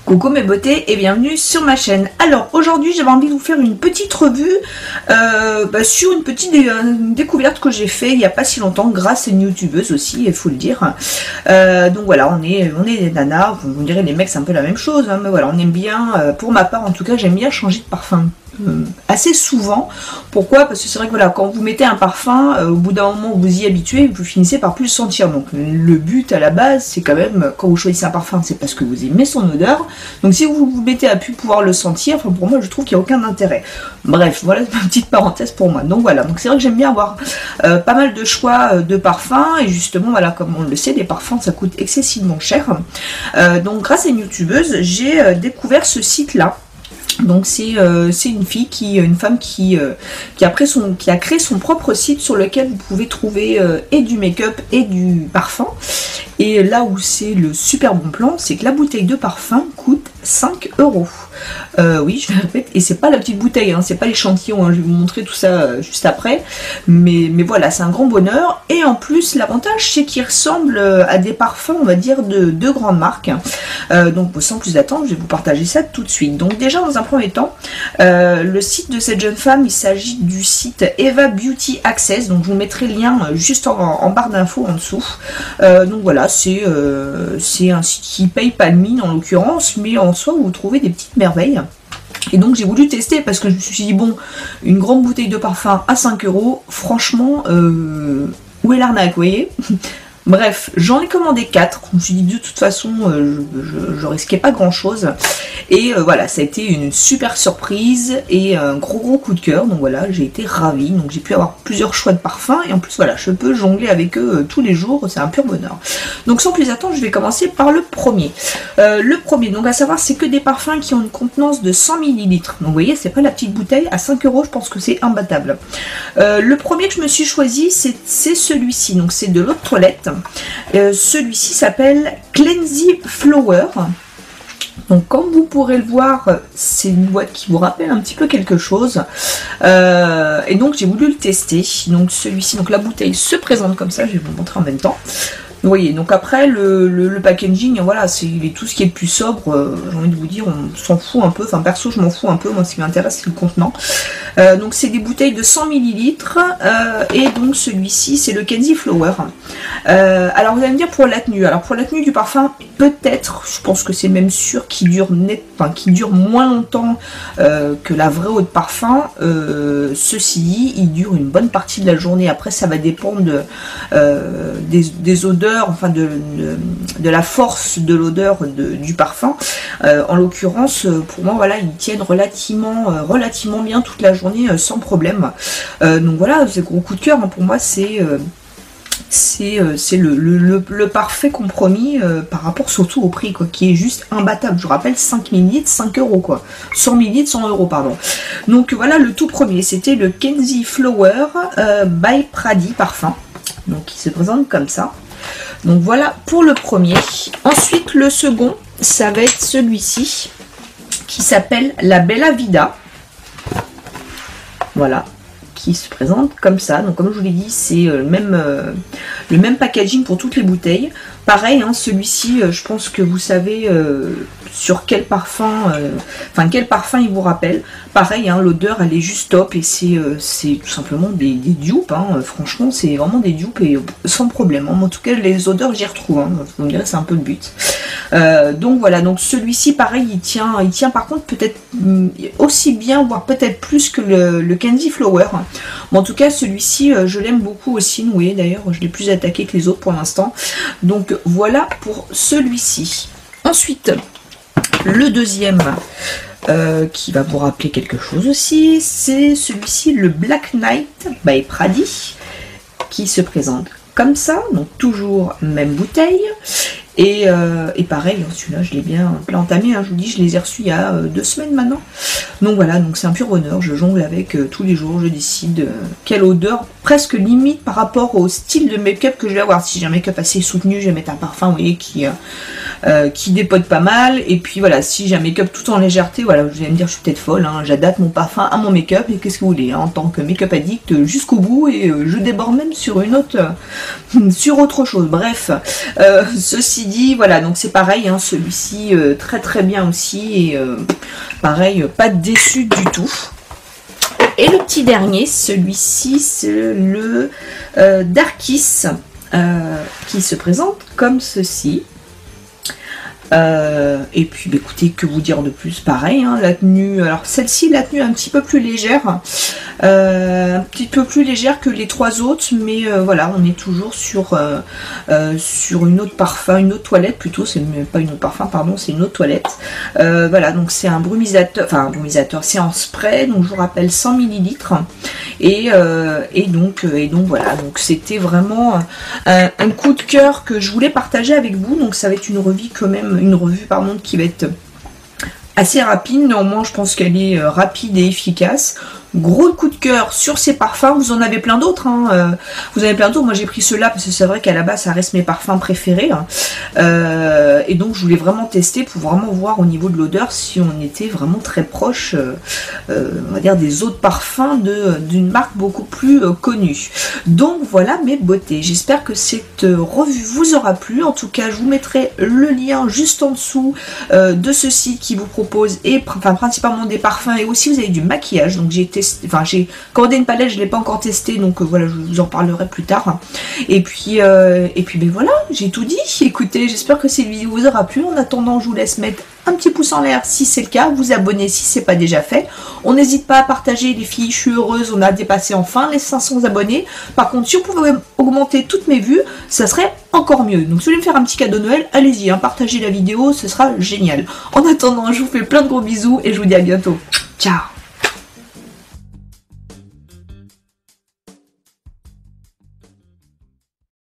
Coucou mes beautés et bienvenue sur ma chaîne. Alors aujourd'hui j'avais envie de vous faire une petite revue sur une petite découverte que j'ai fait il n'y a pas si longtemps grâce à une youtubeuse aussi, il faut le dire. Donc voilà, on est des nanas, vous me direz les mecs c'est un peu la même chose, hein, mais voilà, on aime bien, pour ma part en tout cas j'aime bien changer de parfum. Assez souvent. Pourquoi? Parce que c'est vrai que voilà, quand vous mettez un parfum, au bout d'un moment vous y habituez, vous finissez par plus le sentir. Donc le but à la base, c'est quand même, quand vous choisissez un parfum, c'est parce que vous aimez son odeur. Donc si vous vous mettez à plus pouvoir le sentir, enfin pour moi je trouve qu'il n'y a aucun intérêt. Bref, voilà une petite parenthèse pour moi. Donc voilà, donc c'est vrai que j'aime bien avoir pas mal de choix de parfums, et justement voilà, comme on le sait, les parfums ça coûte excessivement cher. Donc grâce à une youtubeuse, j'ai découvert ce site-là. Donc c'est une femme qui a créé son propre site sur lequel vous pouvez trouver et du make-up et du parfum. Et là où c'est le super bon plan, c'est que la bouteille de parfum coûte 5 €. Oui, je vais répéter, et c'est pas la petite bouteille, hein, c'est pas l'échantillon, hein, je vais vous montrer tout ça juste après. Mais voilà, c'est un grand bonheur. Et en plus, l'avantage, c'est qu'il ressemble à des parfums, on va dire, de grandes marques. Donc sans plus attendre, je vais vous partager ça tout de suite. Donc déjà, dans un premier temps, le site de cette jeune femme, il s'agit du site Eva Beauty Access. Donc je vous mettrai le lien juste en barre d'infos en dessous. Donc voilà, c'est un site qui paye pas de mine en l'occurrence, mais en soi vous trouvez des petites merveilles. Et donc j'ai voulu tester parce que je me suis dit bon, une grande bouteille de parfum à 5 €, franchement, où est l'arnaque, vous voyez? Bref, j'en ai commandé 4. Je me suis dit de toute façon, je risquais pas grand chose. Et voilà, ça a été une super surprise et un gros coup de cœur. Donc voilà, j'ai été ravie. Donc j'ai pu avoir plusieurs choix de parfums. Et en plus, voilà, je peux jongler avec eux tous les jours. C'est un pur bonheur. Donc sans plus attendre, je vais commencer par le premier. Le premier, donc à savoir, c'est que des parfums qui ont une contenance de 100 ml. Donc vous voyez, c'est pas la petite bouteille. À 5 €, je pense que c'est imbattable. Le premier que je me suis choisi, c'est celui-ci. Donc c'est de l'eau de toilette. Celui-ci s'appelle Cleansy Flower. Donc comme vous pourrez le voir, c'est une boîte qui vous rappelle un petit peu quelque chose. Et donc j'ai voulu le tester. Donc celui-ci, donc la bouteille se présente comme ça, je vais vous montrer en même temps. Vous voyez, donc après le packaging, voilà, c'est tout ce qui est le plus sobre, j'ai envie de vous dire, on s'en fout un peu, enfin perso je m'en fous un peu, moi ce qui m'intéresse c'est le contenant. Donc c'est des bouteilles de 100 ml, et donc celui-ci c'est le Cleansy Flower. Alors vous allez me dire pour la tenue, alors pour la tenue du parfum, peut-être, je pense que c'est même sûr qu'il dure qui dure moins longtemps que la vraie eau de parfum. Ceci dit, il dure une bonne partie de la journée. Après ça va dépendre des odeurs, enfin de la force de l'odeur du parfum. En l'occurrence, pour moi, voilà, ils tiennent relativement bien toute la journée sans problème. Donc voilà, c'est gros coup de cœur, hein, pour moi, c'est le parfait compromis par rapport surtout au prix, quoi, qui est juste imbattable. Je vous rappelle, 5 ml, 5 € quoi. 100 ml, 100 €, pardon. Donc voilà, le tout premier, c'était le Cleansy Flower by Pradi Parfum. Donc il se présente comme ça. Donc voilà pour le premier. Ensuite le second, ça va être celui-ci qui s'appelle la Bella Vida. Voilà, qui se présente comme ça. Donc comme je vous l'ai dit, c'est le même packaging pour toutes les bouteilles. Pareil, hein, celui-ci, je pense que vous savez sur quel parfum, quel parfum il vous rappelle. Pareil, hein, l'odeur elle est juste top, et c'est tout simplement des dupes. Hein, franchement, c'est vraiment des dupes et sans problème. Hein. En tout cas, les odeurs j'y retrouve. Hein, vous me direz, c'est un peu le but. Donc voilà, donc celui-ci, pareil, il tient par contre peut-être aussi bien, voire peut-être plus que le Cleansy Flower. Bon, en tout cas, celui-ci, je l'aime beaucoup aussi. Vous voyez, d'ailleurs, je l'ai plus attaqué que les autres pour l'instant. Donc voilà pour celui-ci. Ensuite, le deuxième qui va vous rappeler quelque chose aussi, c'est celui-ci, le Black Knight by Pradi, qui se présente comme ça. Donc toujours même bouteille. Et pareil, celui-là je l'ai bien entamé, hein, je vous dis, je les ai reçus il y a 2 semaines maintenant. Donc voilà, donc c'est un pur bonheur, je jongle avec tous les jours, je décide quelle odeur, presque limite par rapport au style de make-up que je vais avoir. Si j'ai un make-up assez soutenu, je vais mettre un parfum, vous voyez, qui dépote pas mal. Et puis voilà, si j'ai un make-up tout en légèreté, voilà, vous allez me dire, je suis peut-être folle, hein, j'adapte mon parfum à mon make-up, et qu'est-ce que vous voulez, hein, en tant que make-up addict jusqu'au bout, et je déborde même sur sur autre chose. Bref, ceci dit, voilà, donc c'est pareil, hein, celui-ci très très bien aussi, et pareil, pas déçu du tout. Et le petit dernier, celui-ci, c'est le Darkis, qui se présente comme ceci. Et puis bah, écoutez, que vous dire de plus, pareil, hein, la tenue, alors celle-ci, la tenue un petit peu plus légère, un petit peu plus légère que les trois autres, mais voilà, on est toujours sur une autre parfum, une autre toilette plutôt, c'est pas une autre parfum, pardon, c'est une autre toilette. Voilà, donc c'est un brumisateur, enfin un brumisateur, c'est en spray, donc je vous rappelle 100 ml, et donc voilà, donc c'était vraiment un coup de cœur que je voulais partager avec vous. Donc ça va être une revue quand même, pardon, qui va être assez rapide. Néanmoins, je pense qu'elle est rapide et efficace. Gros coup de cœur sur ces parfums. Vous en avez plein d'autres, hein. Vous en avez plein d'autres. Moi j'ai pris ceux-là parce que c'est vrai qu'à la base ça reste mes parfums préférés, hein. Et donc je voulais vraiment tester pour vraiment voir au niveau de l'odeur si on était vraiment très proche, on va dire, des autres parfums d'une marque beaucoup plus connue. Donc voilà mes beautés. J'espère que cette revue vous aura plu. En tout cas, je vous mettrai le lien juste en dessous de ce site qui vous propose, et enfin principalement des parfums, et aussi vous avez du maquillage. Donc j'ai commandé une palette, je ne l'ai pas encore testée, donc voilà, je vous en parlerai plus tard. Et puis ben voilà, j'ai tout dit. Écoutez, j'espère que cette vidéo vous aura plu. En attendant, je vous laisse mettre un petit pouce en l'air si c'est le cas, vous abonner si c'est pas déjà fait. On n'hésite pas à partager, les filles, je suis heureuse, on a dépassé enfin les 500 abonnés. Par contre, si vous pouvez augmenter toutes mes vues, ça serait encore mieux. Donc si vous voulez me faire un petit cadeau Noël, allez-y, hein, partagez la vidéo, ce sera génial. En attendant, je vous fais plein de gros bisous et je vous dis à bientôt. Ciao.